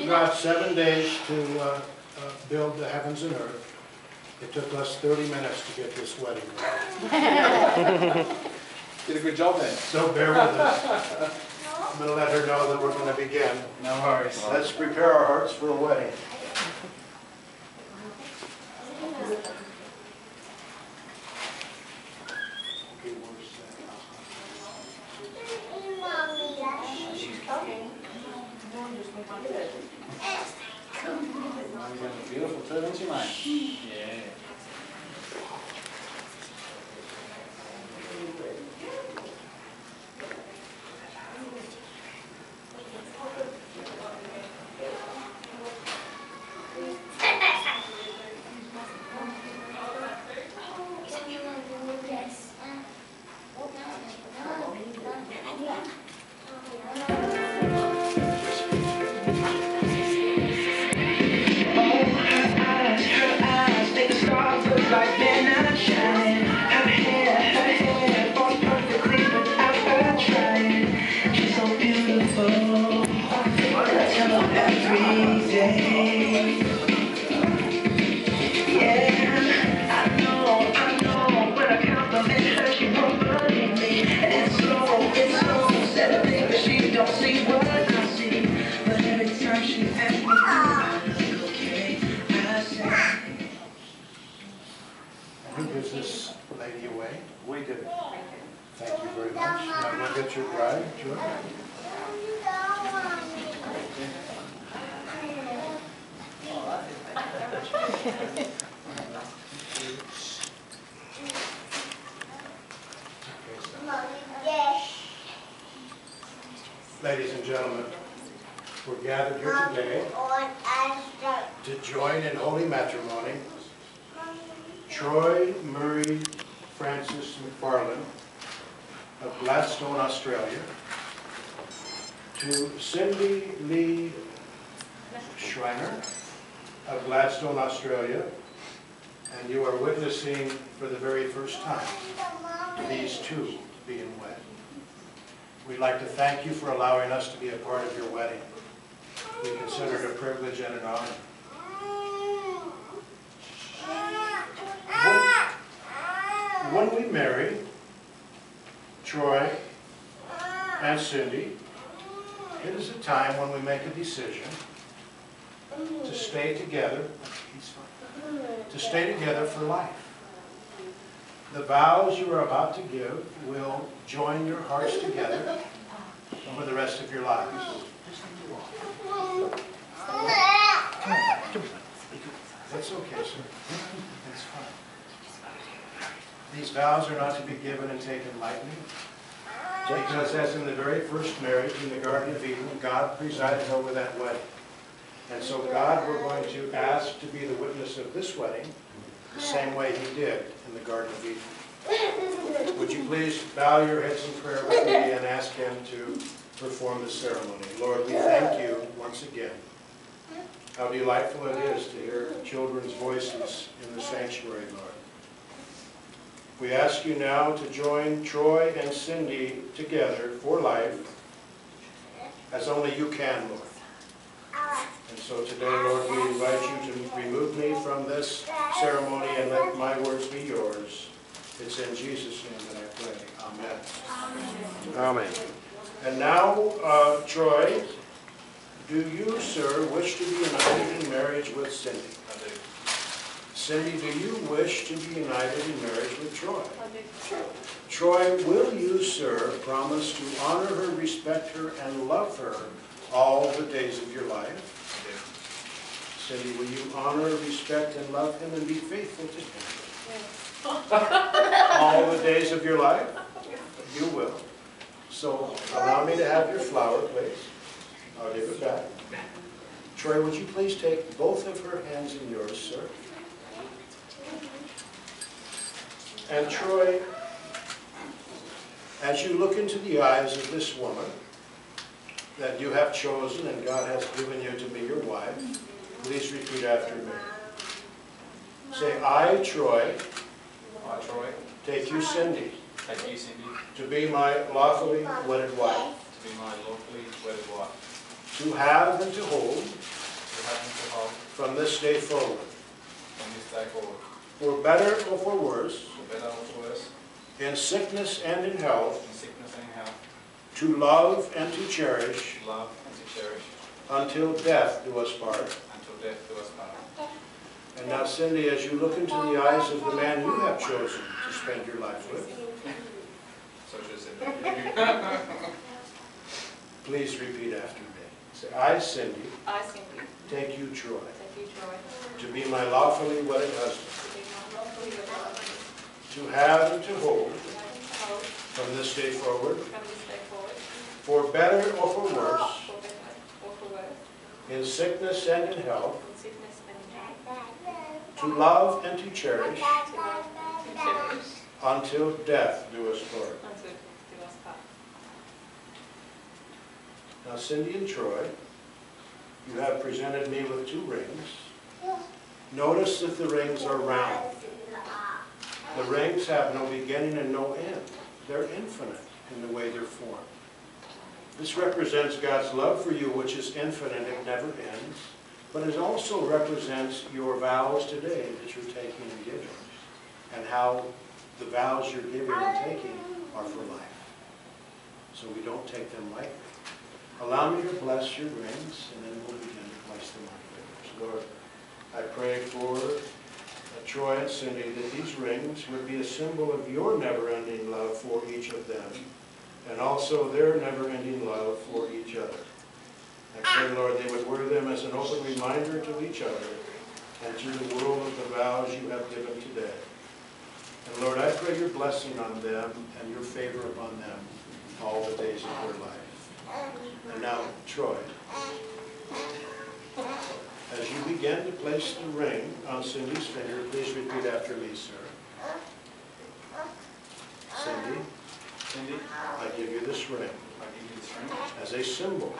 gave God 7 days to build the heavens and earth. It took us 30 minutes to get this wedding ready. Did a good job then. So bear with us. I'm going to let her know that we're going to begin. No worries. Let's prepare our hearts for a wedding. Beautiful too, isn't she, mate? Yeah. Who gives this lady away? We do. Thank you very much. Now we'll get your bride, Joy. Ladies and gentlemen, we're gathered here today to join in holy matrimony Troy Murray Francis McFarlane of Gladstone, Australia, to Sindy Lee Schreiner of Gladstone, Australia, and you are witnessing for the very first time these two being wed. We'd like to thank you for allowing us to be a part of your wedding. We consider it a privilege and an honor. When we marry Troy and Cindy, it is a time when we make a decision to stay together, for life. The vows you are about to give will join your hearts together for the rest of your lives. That's okay, sir. That's fine. These vows are not to be given and taken lightly, because as in the very first marriage in the Garden of Eden, God presided over that wedding. And so God, we're going to ask to be the witness of this wedding the same way He did in the Garden of Eden. Would you please bow your heads in prayer with me and ask Him to perform the ceremony. Lord, we thank you once again. How delightful it is to hear children's voices in the sanctuary, Lord. We ask you now to join Troy and Cindy together for life, as only you can, Lord. And so today, Lord, we invite you to remove me from this ceremony and let my words be yours. It's in Jesus' name that I pray. Amen. Amen. And now, Troy, do you, sir, wish to be united in marriage with Cindy? I do. Cindy, do you wish to be united in marriage with Troy? I do. Troy, will you, sir, promise to honor her, respect her, and love her all the days of your life? Cindy, will you honor, respect, and love him and be faithful to him? Yes. All the days of your life? You will. So allow me to have your flower, please. I'll give it back. Troy, would you please take both of her hands in yours, sir? And Troy, as you look into the eyes of this woman that you have chosen and God has given you to be your wife, please repeat after me. Say, I, Troy, take you, Cindy, to be my lawfully wedded wife, to be my lawfully wedded wife, to have and to hold having to hold from this day forward, from this day forward, for better or for worse, for better or for worse, in sickness and in health, in sickness and in health, to love and to cherish, to love and to cherish, until death do us part. until death do us part. And now, Cindy, as you look into the eyes of the man you have chosen to spend your life with, So she said, please repeat after me. Say, I, Cindy, I, Sindy, take you, Troy, take you, Troy, to be my lawfully wedded husband, to be my lawfully wedded husband, to have and to hold, to hold from this day forward, from this day forward, for better or for worse, for better or for worse, in sickness and in health, in sickness and in health, to love and to cherish, to love and cherish, until death do us part. until do us part. Now, Cindy and Troy, you have presented me with 2 rings. Notice that the rings are round. The rings have no beginning and no end. They're infinite in the way they're formed. This represents God's love for you, which is infinite, it never ends. But it also represents your vows today that you're taking and giving, and how the vows you're giving and taking are for life. So we don't take them lightly. Allow me to bless your rings, and then we'll begin to place them on fingers. Lord, I pray for Troy and Cindy that these rings would be a symbol of your never-ending love for each of them, and also their never-ending love for each other. I pray, Lord, they would wear them as an open reminder to each other and to the world of the vows you have given today. And Lord, I pray your blessing on them and your favor upon them all the days of their life. And now, Troy, as you begin to place the ring on Cindy's finger, please repeat after me, sir. Cindy, Cindy, I give you this ring I give you this ring as a symbol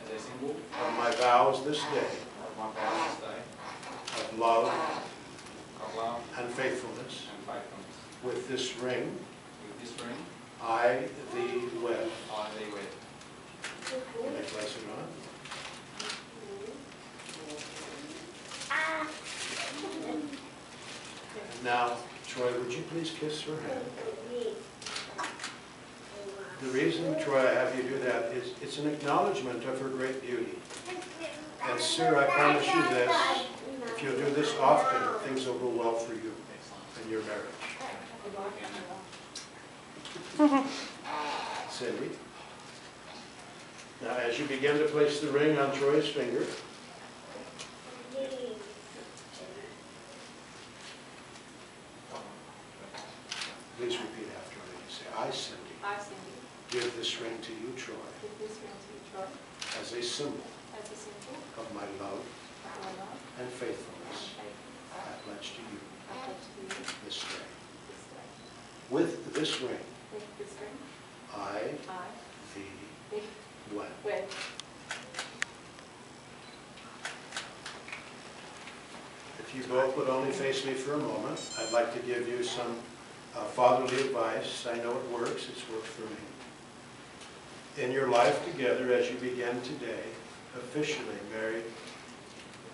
as a symbol of my vows this day of my vows this day, of love of love and faithfulness. and faithfulness. With this ring, With this ring, I thee wed. I thee wed. Can I place it on? And now, Troy, would you please kiss her hand? The reason, Troy, I have you do that is it's an acknowledgement of her great beauty. And sir, I promise you this, if you'll do this often, things will go well for you in your marriage. Cindy. Now, as you begin to place the ring on Troy's finger, please repeat after me. Say, I, Cindy, I, Sindy, give this ring to you, Troy, give this ring to you, Troy, as a symbol as a symbol of my love of my love and and faithfulness. faith. I pledge to you I pledge to you this day. this day. With this ring, With this ring, I I thee thee wed. wed. If you both would only face me for a moment, I'd like to give you some fatherly advice. I know it works. It's worked for me. In your life together, as you begin today, officially married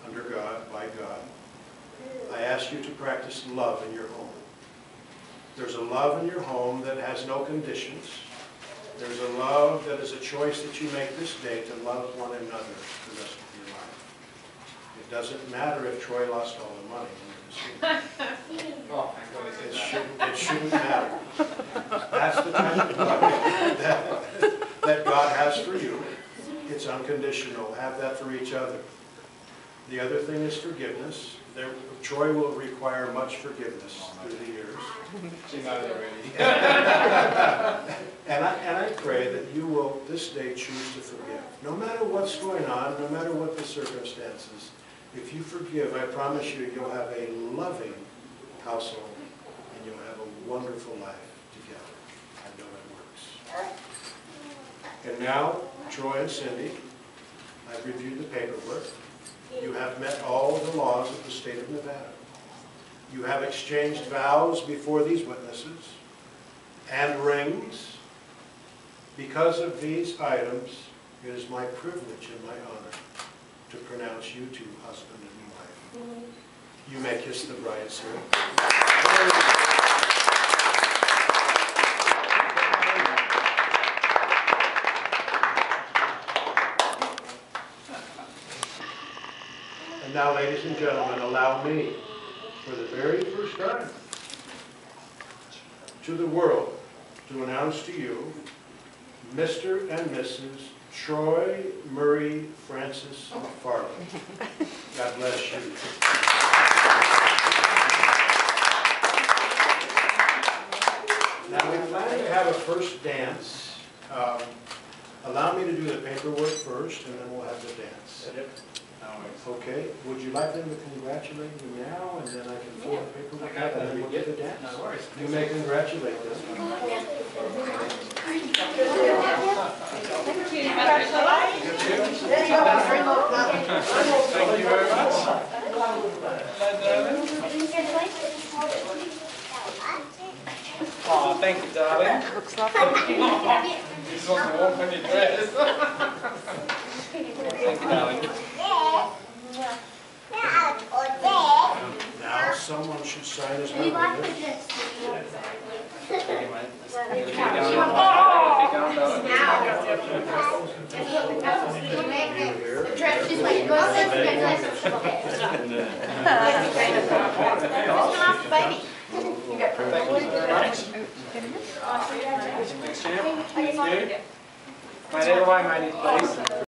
under God, by God, I ask you to practice love in your home. There's a love in your home that has no conditions. There's a love that is a choice that you make this day to love one another the rest of your life. It doesn't matter if Troy lost all the money in the casino. Oh, thank God he said It shouldn't matter. That's the kind of love that God has for you. It's unconditional. Have that for each other. The other thing is forgiveness. Troy will require much forgiveness through the years. that. She knows already. And I pray that you will this day choose to forgive. No matter what's going on, no matter what the circumstances, if you forgive, I promise you, you'll have a loving household and you'll have a wonderful life together. I know it works. And now, Troy and Cindy, I've reviewed the paperwork. You have met all the laws of the state of Nevada. You have exchanged vows before these witnesses and rings. Because of these items, it is my privilege and my honor to pronounce you two husband and wife. You may kiss the bride, sir. And now, ladies and gentlemen, allow me, for the very first time, to the world, to announce to you Mr. and Mrs. Troy Murray Francis McFarlane. God bless you. Now, we plan to have a first dance. Allow me to do the paperwork first, and then we'll have the dance. Okay, would you like them to congratulate you now, and then I can fill the paperwork out, and then we'll get the dance? No worries. You may congratulate them. Thank you very much. Oh, thank you, darling. Looks lovely. This was the warm when you dressed. Thank you, darling. Now, someone should sign as member. My little white lady, please.